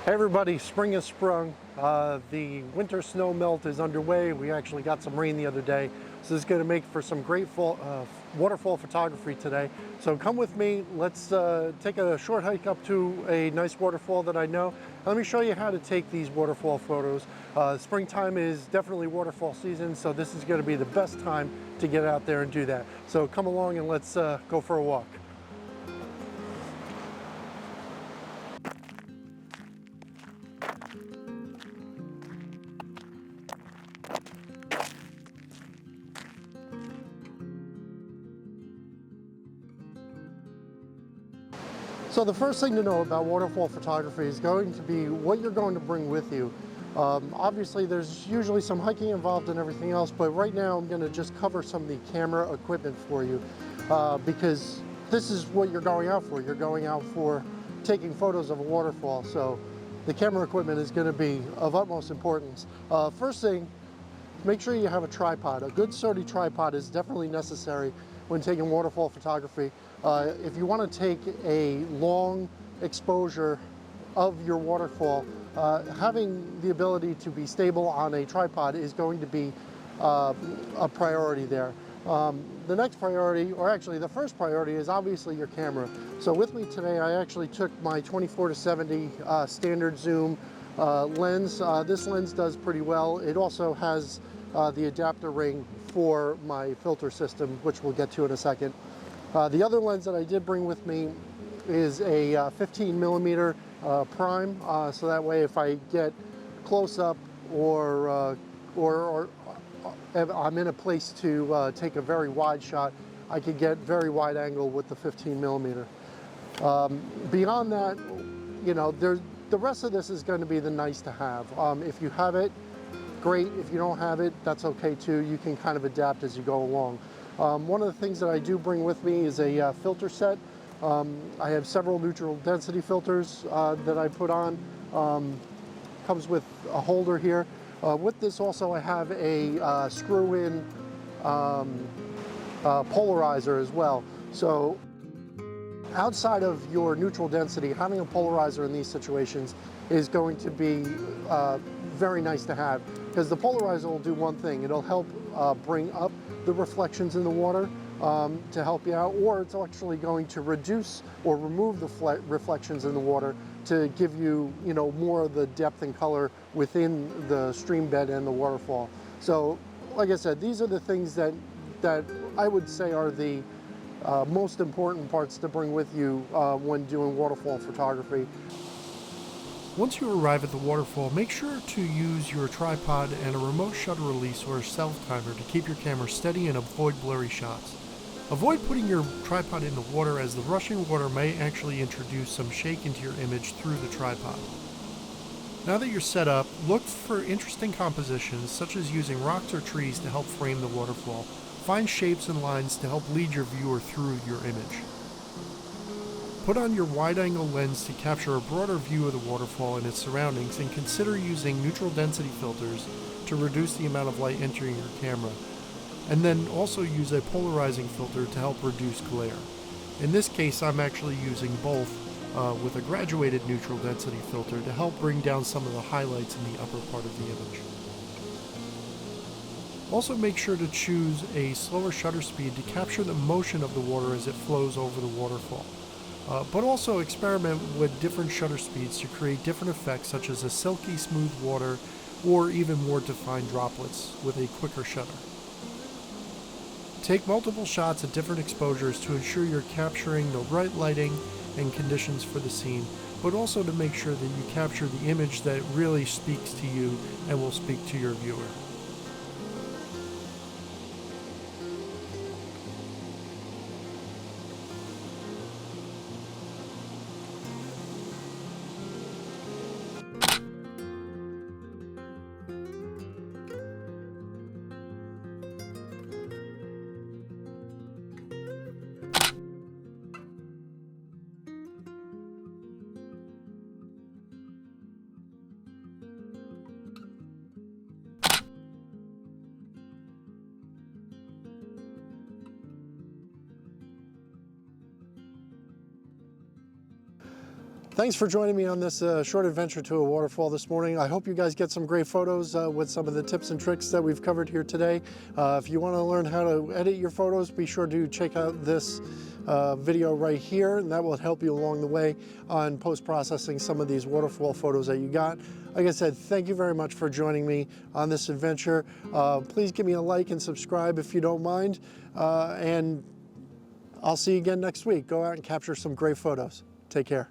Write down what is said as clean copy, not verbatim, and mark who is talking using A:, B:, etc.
A: Hey everybody, spring has sprung. The winter snow melt is underway. We actually got some rain the other day. So this is going to make for some great waterfall photography today. So come with me, let's take a short hike up to a nice waterfall that I know. Let me show you how to take these waterfall photos. Springtime is definitely waterfall season, so this is going to be the best time to get out there and do that. So come along and let's go for a walk. So the first thing to know about waterfall photography is going to be what you're going to bring with you. Obviously there's usually some hiking involved and everything else, but right now I'm going to just cover some of the camera equipment for you because this is what you're going out for. You're going out for taking photos of a waterfall, so the camera equipment is going to be of utmost importance. First thing, make sure you have a tripod. A good sturdy tripod is definitely necessary when taking waterfall photography. If you want to take a long exposure of your waterfall, having the ability to be stable on a tripod is going to be a priority there. The next priority, or actually the first priority, is obviously your camera. So with me today I actually took my 24-70 standard zoom lens. This lens does pretty well. It also has the adapter ring for my filter system, which we'll get to in a second. The other lens that I did bring with me is a 15 millimeter prime, so that way if I get close up or I'm in a place to take a very wide shot, I could get very wide angle with the 15 millimeter. Beyond that, you know, the rest of this is going to be the nice to have. If you have it, great. If you don't have it, that's okay too. You can kind of adapt as you go along. One of the things that I do bring with me is a filter set. I have several neutral density filters that I put on. Comes with a holder here. With this also I have a screw-in polarizer as well. So outside of your neutral density, having a polarizer in these situations is going to be very nice to have, because the polarizer will do one thing. It'll help bring up the reflections in the water to help you out, or it's actually going to reduce or remove the reflections in the water to give you, you know, more of the depth and color within the stream bed and the waterfall. So like I said, these are the things that I would say are the most important parts to bring with you when doing waterfall photography.
B: Once you arrive at the waterfall, make sure to use your tripod and a remote shutter release or self-timer to keep your camera steady and avoid blurry shots. Avoid putting your tripod in the water, as the rushing water may actually introduce some shake into your image through the tripod. Now that you're set up, look for interesting compositions such as using rocks or trees to help frame the waterfall. Find shapes and lines to help lead your viewer through your image. Put on your wide-angle lens to capture a broader view of the waterfall and its surroundings, and consider using neutral density filters to reduce the amount of light entering your camera. And then also use a polarizing filter to help reduce glare. In this case, I'm actually using both with a graduated neutral density filter to help bring down some of the highlights in the upper part of the image. Also make sure to choose a slower shutter speed to capture the motion of the water as it flows over the waterfall. But also experiment with different shutter speeds to create different effects, such as a silky smooth water or even more defined droplets with a quicker shutter. Take multiple shots at different exposures to ensure you're capturing the right lighting and conditions for the scene, but also to make sure that you capture the image that really speaks to you and will speak to your viewer.
A: Thanks for joining me on this short adventure to a waterfall this morning. I hope you guys get some great photos with some of the tips and tricks that we've covered here today. If you want to learn how to edit your photos, be sure to check out this video right here, and that will help you along the way on post-processing some of these waterfall photos that you got. Like I said, thank you very much for joining me on this adventure. Please give me a like and subscribe if you don't mind, and I'll see you again next week. Go out and capture some great photos. Take care.